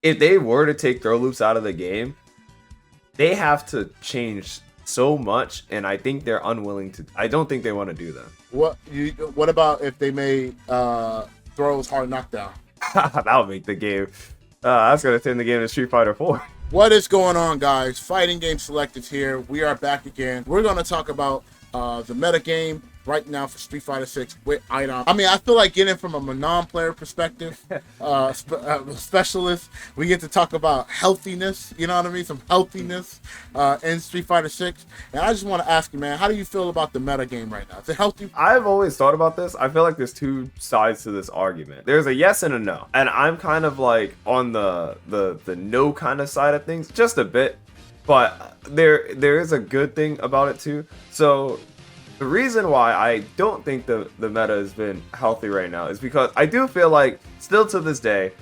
if they were to take throw loops out of the game, they have to change so much, and I think they're unwilling to. I don't think they want to do that. What about if they made throws hard knockdown? That would make the game. That's gonna turn the game to Street Fighter 4. What is going on, guys? Fighting Game Selectives here. We are back again. We're gonna talk about the meta game right now for Street Fighter 6 with iDom. I mean, I feel like getting from a non-player perspective, specialist, we get to talk about healthiness, you know what I mean? Some healthiness in Street Fighter 6. And I just want to ask you, man, how do you feel about the meta game right now? Is it healthy? I've always thought about this. I feel like there's two sides to this argument. There's a yes and a no. And I'm kind of like on the no kind of side of things, just a bit. But there is a good thing about it too. So the reason why I don't think the meta has been healthy right now is because I do feel like still to this day,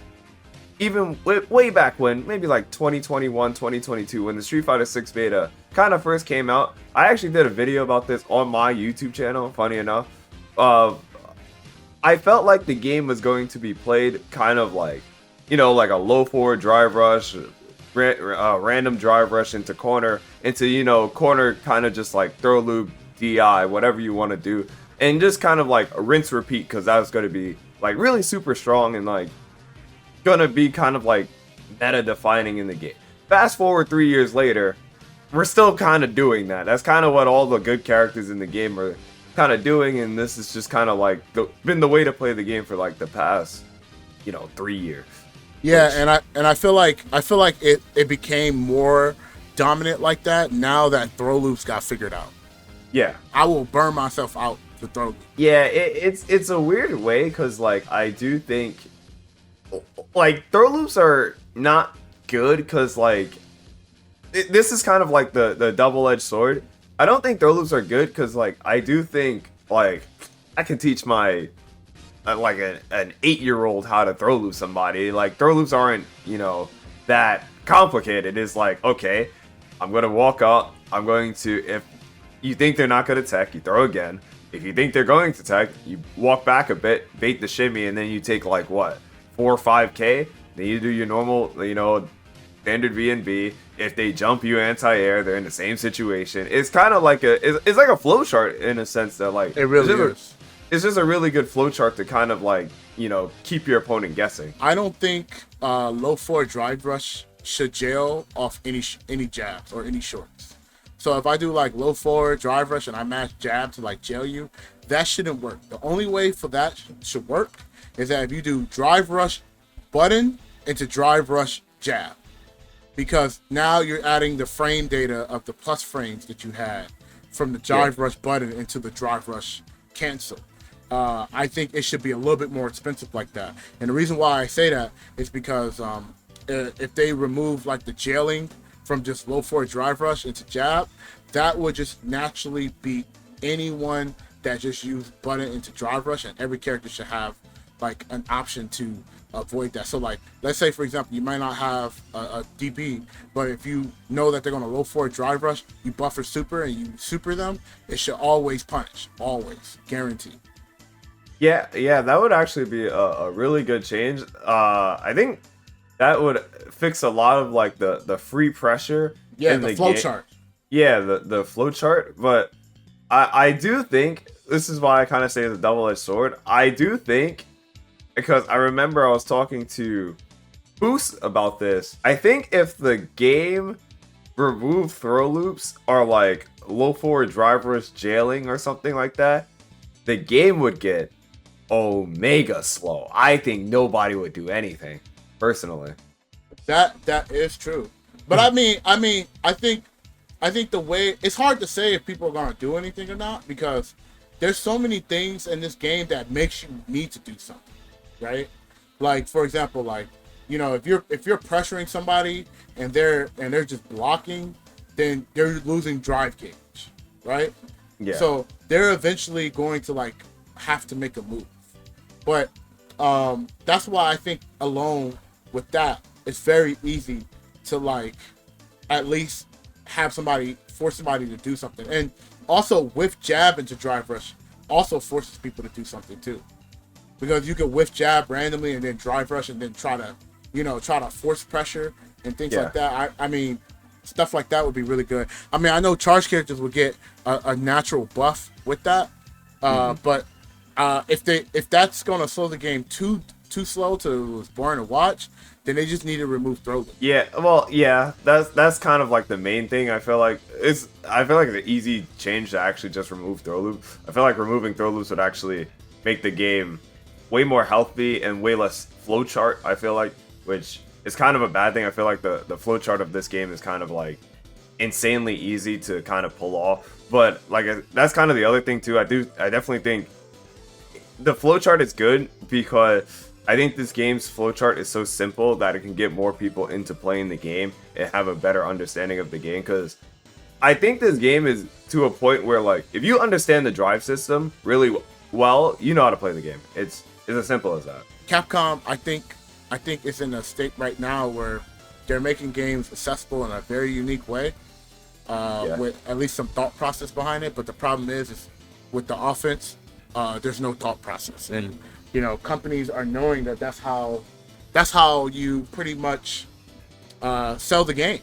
even way back when, maybe like 2021, 2022, when the Street Fighter 6 beta kind of first came out, I actually did a video about this on my YouTube channel, funny enough. I felt like the game was going to be played kind of like, like a low forward drive rush, random drive rush into corner, corner kind of just like throw loop, DI, whatever you want to do, and just kind of like a rinse repeat, because that was going to be like really super strong and like gonna be kind of like meta defining in the game. Fast forward 3 years later, we're still kind of doing that. That's kind of what all the good characters in the game are kind of doing, and this is just kind of like been the way to play the game for like the past 3 years. Yeah, and I feel like it became more dominant like that now that throw loops got figured out. Yeah, I will burn myself out to throw loop. Yeah, it's a weird way, because like I do think like throw loops are not good, because like this is kind of like the double-edged sword. I don't think throw loops are good, because like I do think like I can teach my like an 8-year-old how to throw loop somebody. Like throw loops aren't that complicated. It's like, okay, I'm gonna walk up, I'm going to, if you think they're not gonna tech, you throw again. If you think they're going to tech, you walk back a bit, bait the shimmy, and then you take like what, 4 or 5k. Then you do your normal, standard V&B. If they jump you anti-air, they're in the same situation. It's kind of like it's like a flow chart in a sense that like it really is. It's just a really good flow chart to kind of like keep your opponent guessing. I don't think low forward drive rush should jail off any jabs or any shorts. So if I do like low forward drive rush and I match jab to like jail you, that shouldn't work. The only way for that should work is that if you do drive rush button into drive rush jab, because now you're adding the frame data of the plus frames that you had from the drive rush button into the drive rush cancel. I think it should be a little bit more expensive like that. And the reason why I say that is because if they remove like the jailing from just low forward drive rush into jab, that would just naturally beat anyone that just used button into drive rush, and every character should have like an option to avoid that. So like, let's say for example, you might not have a DB, but if you know that they're going to low forward drive rush, you buffer super and you super them, it should always punish, always, guaranteed. Yeah, that would actually be a really good change. I think that would fix a lot of like the free pressure. Yeah, in the flow chart. Yeah, the flow chart. But I do think this is why I kind of say the double-edged sword. I do think, because I remember I was talking to Boost about this. I think if the game removed throw loops or like low forward drive rush jailing or something like that, the game would get omega slow. I think nobody would do anything, personally. That is true. But I think the way, it's hard to say if people are gonna do anything or not, because there's so many things in this game that makes you need to do something, right? Like for example, like if you're pressuring somebody and they're just blocking, then they're losing drive gauge, right? Yeah. So they're eventually going to like have to make a move. But that's why I think alone with that, it's very easy to like at least have force somebody to do something. And also whiff jab into drive rush also forces people to do something too. Because you can whiff jab randomly and then drive rush and then try to try to force pressure and things Yeah. like that. I mean, stuff like that would be really good. I mean, I know charge characters would get a natural buff with that, but if that's gonna slow the game too slow to it's boring to watch, then they just need to remove throw loop. Yeah, well, yeah, that's kind of like the main thing. I feel like it's the easy change to actually just remove throw loop. I feel like removing throw loops would actually make the game way more healthy and way less flowchart. I feel like, which is kind of a bad thing. I feel like the flowchart of this game is kind of like insanely easy to kind of pull off. But like that's kind of the other thing too. I definitely think the flowchart is good because I think this game's flowchart is so simple that it can get more people into playing the game and have a better understanding of the game. Because I think this game is to a point where, like, if you understand the drive system really well, you know how to play the game. It's as simple as that. Capcom, I think it's in a state right now where they're making games accessible in a very unique way, with at least some thought process behind it. But the problem is with the offense, there's no thought process, and companies are knowing that that's how you pretty much sell the game.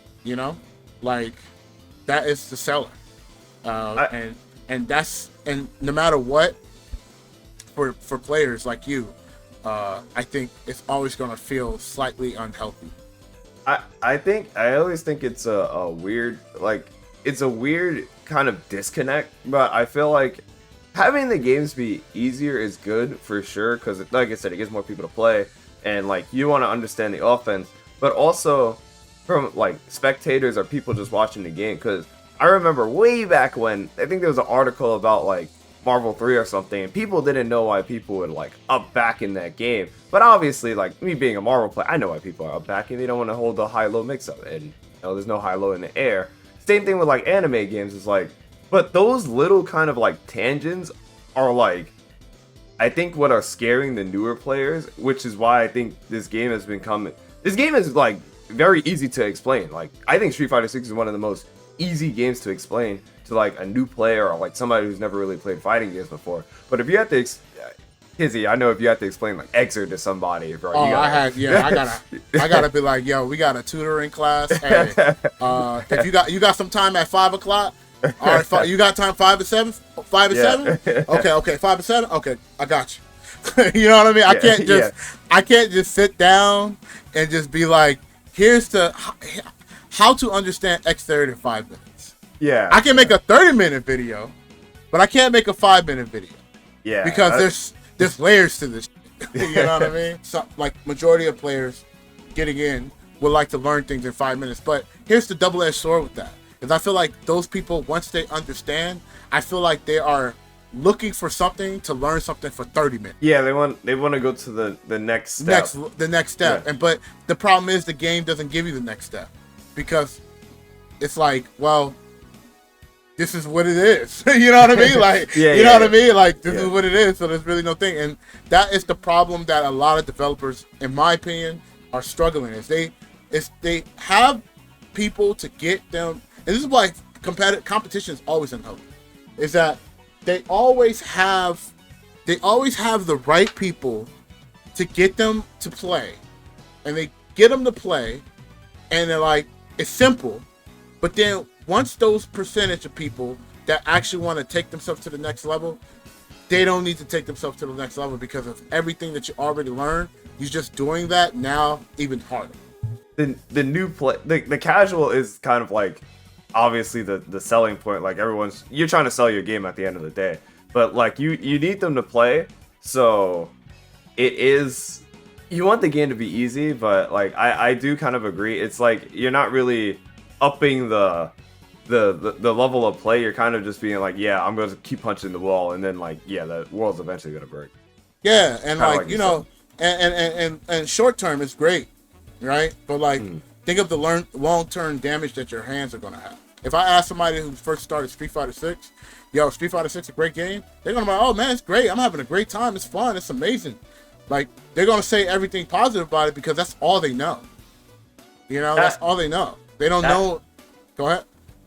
Like that is the seller, and no matter what, for players like you, I think it's always going to feel slightly unhealthy. I always think it's a weird, like, it's a weird kind of disconnect, but I feel like having the games be easier is good for sure, because like I said, it gives more people to play, and like you want to understand the offense, but also from like spectators or people just watching the game. Because I remember way back when, I think there was an article about like Marvel 3 or something, and people didn't know why people would like up back in that game. But obviously, like me being a Marvel player, I know why people are up back, and they don't want to hold the high-low mix-up, and there's no high-low in the air. Same thing with like anime games, is like, but those little kind of like tangents are like, I think, what are scaring the newer players, which is why I think this game has become, this game is like very easy to explain. Like, I think Street Fighter 6 is one of the most easy games to explain to like a new player or like somebody who's never really played fighting games before. But if you have to, Kizzie, I know if you have to explain like Exer to somebody, bro. I gotta be like, yo, we got a tutoring class. Hey, if you got some time at 5 o'clock. All right, you got time 5 to 7? 5 to 7? Okay, 5 to 7. Okay, I got you. You know what I mean? I can't just sit down and just be like, here's how to understand X30 in 5 minutes. Yeah. I can make a 30-minute video, but I can't make a 5-minute video. Yeah. Because there's layers to this. You know what I mean? So, like, majority of players getting in would like to learn things in 5 minutes. But here's the double-edged sword with that. Because I feel like those people, once they understand, I feel like they are looking for something to learn something for 30 minutes. Yeah, they want to go to the next step. The next step. Yeah. But the problem is the game doesn't give you the next step. Because it's like, well, this is what it is. You know what I mean? Like, you know what I mean? Like, this is what it is. So there's really no thing. And that is the problem that a lot of developers, in my opinion, are struggling. They have people to get them. And this is why competition is always unhealthy. Is that they always have the right people to get them to play, and they get them to play, and they're like, it's simple. But then once those percentage of people that actually want to take themselves to the next level, they don't need to take themselves to the next level because of everything that you already learned. You're just doing that now even harder. The new play, the casual is kind of like, obviously the selling point. Like, you're trying to sell your game at the end of the day, but like you need them to play. So it is, you want the game to be easy, but like I do kind of agree. It's like you're not really upping the level of play. You're kind of just being like, yeah, I'm going to keep punching the wall, and then like, yeah, the world's eventually going to break. Yeah, and like and short term is great, right? But like, think of the long-term damage that your hands are going to have. If I ask somebody who first started Street Fighter 6, yo, Street Fighter 6 is a great game, they're going to be like, oh man, it's great. I'm having a great time. It's fun. It's amazing. Like, they're going to say everything positive about it because that's all they know. You know, that's all they know. They don't know. Go ahead.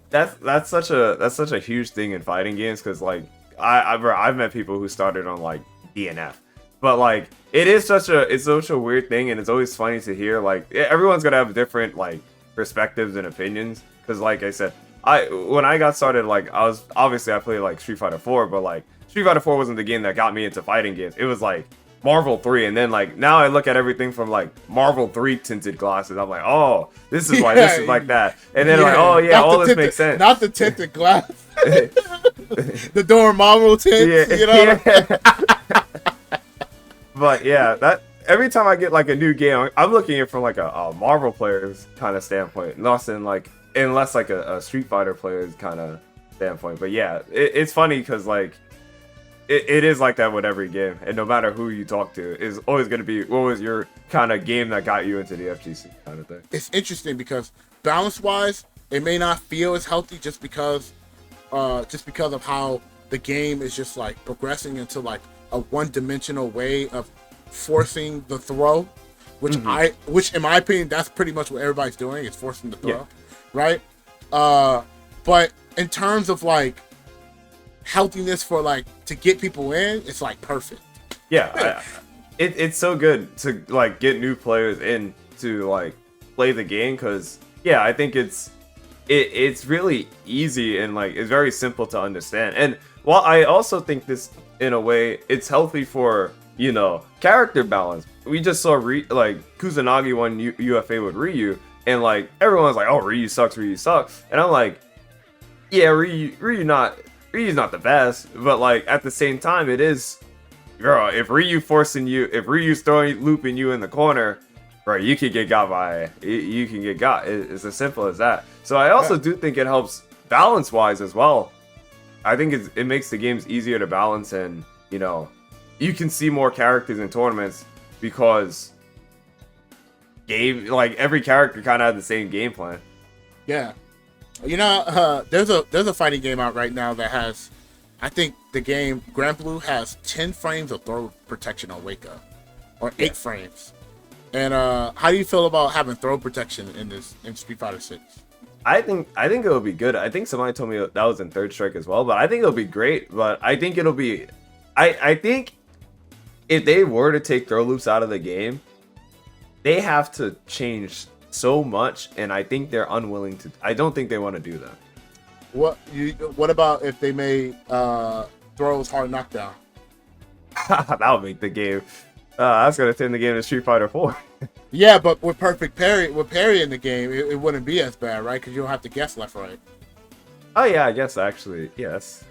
That's such a huge thing in fighting games, because like I've met people who started on like DNF, But like it's such a weird thing, and it's always funny to hear like everyone's gonna have different like perspectives and opinions. Because like I said, when I got started, like I was obviously I played like Street Fighter 4, but like Street Fighter 4 wasn't the game that got me into fighting games. It was like Marvel 3, and then like now I look at everything from like Marvel 3 tinted glasses. I'm like, oh, this is why this is like that, and then like, oh yeah, all this makes sense. Not the tinted glass, the Dormammu tint. Yeah, You know. yeah. But yeah, that every time I get like a new game, I'm looking at it from like a Marvel player's kind of standpoint, unless like a Street Fighter player's kind of standpoint. But yeah, it's funny because like it is like that with every game, and no matter who you talk to, is always going to be what was your kind of game that got you into the FGC kind of thing. It's interesting because balance wise, it may not feel as healthy just because of how the game is just like progressing into like a one-dimensional way of forcing the throw, which in my opinion, that's pretty much what everybody's doing, is forcing the throw, right? But in terms of like healthiness for like to get people in, it's like perfect. Yeah, it's so good to like get new players in to like play the game because yeah, I think it's really easy and like it's very simple to understand. And while I also think this in a way it's healthy for character balance. We just saw like Kusanagi won UFA with Ryu, and like everyone's like, oh, Ryu sucks, and I'm like, yeah, Ryu's not the best, but like at the same time it is, girl, if Ryu's looping you in the corner, right, you can get got. It's as simple as that. So I also do think it helps balance wise as well. I think it makes the games easier to balance, and you can see more characters in tournaments because every character kind of had the same game plan. Yeah, there's a fighting game out right now that has, I think the game Grand Blue has 10 frames of throw protection on Wake Up, or 8 frames. And how do you feel about having throw protection in Street Fighter 6? I think it will be good. I think somebody told me that was in Third Strike as well, but I think it'll be great. But I think it'll be, I think if they were to take throw loops out of the game, they have to change so much, and I think they're unwilling to. I don't think they want to do that. What about if they made throws hard knockdown? That would make the game. That's gonna turn the game to Street Fighter 4. Yeah, but with parry in the game, it wouldn't be as bad, right? Because you don't have to guess left, right. Oh yeah, I guess actually, yes.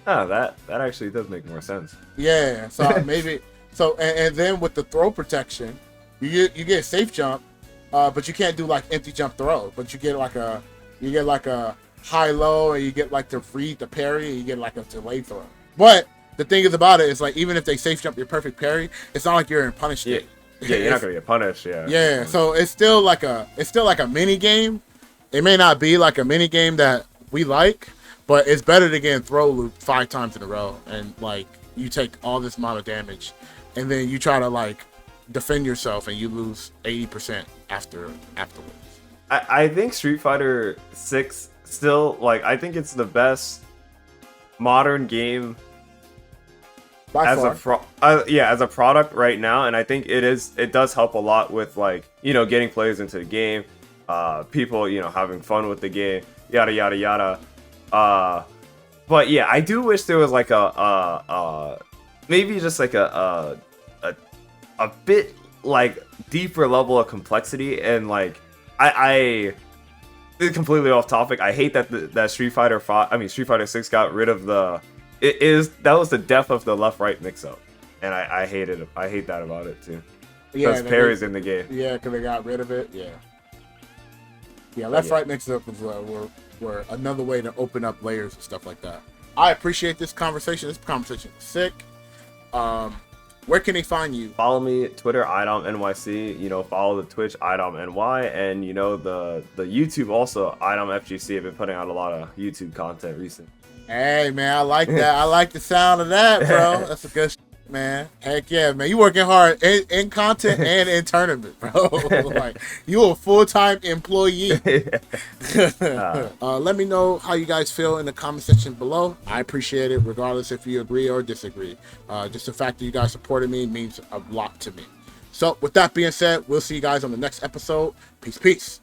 Oh, that actually does make more sense. Yeah, so maybe and then with the throw protection, you get safe jump, but you can't do like empty jump throw. But you get like a high low, and you get like to read the parry, and you get like a delayed throw. But the thing is about it is like even if they safe jump your perfect parry, it's not like you're in punish state. Yeah, you're not gonna get punished. Yeah. Yeah, so it's still like a mini game. It may not be like a mini game that we like, but it's better to get throw loop 5 times in a row, and like you take all this amount of damage, and then you try to like defend yourself, and you lose 80% afterwards. I think Street Fighter 6 still, like, I think it's the best modern game as a product right now, and I think it does help a lot with like getting players into the game, people having fun with the game, yada yada yada. But yeah, I do wish there was like maybe just like a bit like deeper level of complexity, and like I this is completely off topic. I hate that Street Fighter 6 got rid of that was the death of the left-right mix-up, and I hate it. I hate that about it too. Because parry's in the game. Yeah, because they got rid of it. Yeah. Left-right mix-up were another way to open up layers and stuff like that. I appreciate this conversation. This conversation is sick. Where can they find you? Follow me at Twitter, iDom NYC. Follow the Twitch, iDom NY, and the YouTube also, iDom FGC. I've been putting out a lot of YouTube content recently. Hey man, I like that. I like the sound of that, bro. That's a good. man. Heck yeah, man. You working hard in content and in tournament, bro. Like, you a full-time employee. Let me know how you guys feel in the comment section below. I appreciate it, regardless if you agree or disagree. Just the fact that you guys supported me means a lot to me. So with that being said, we'll see you guys on the next episode. Peace, peace.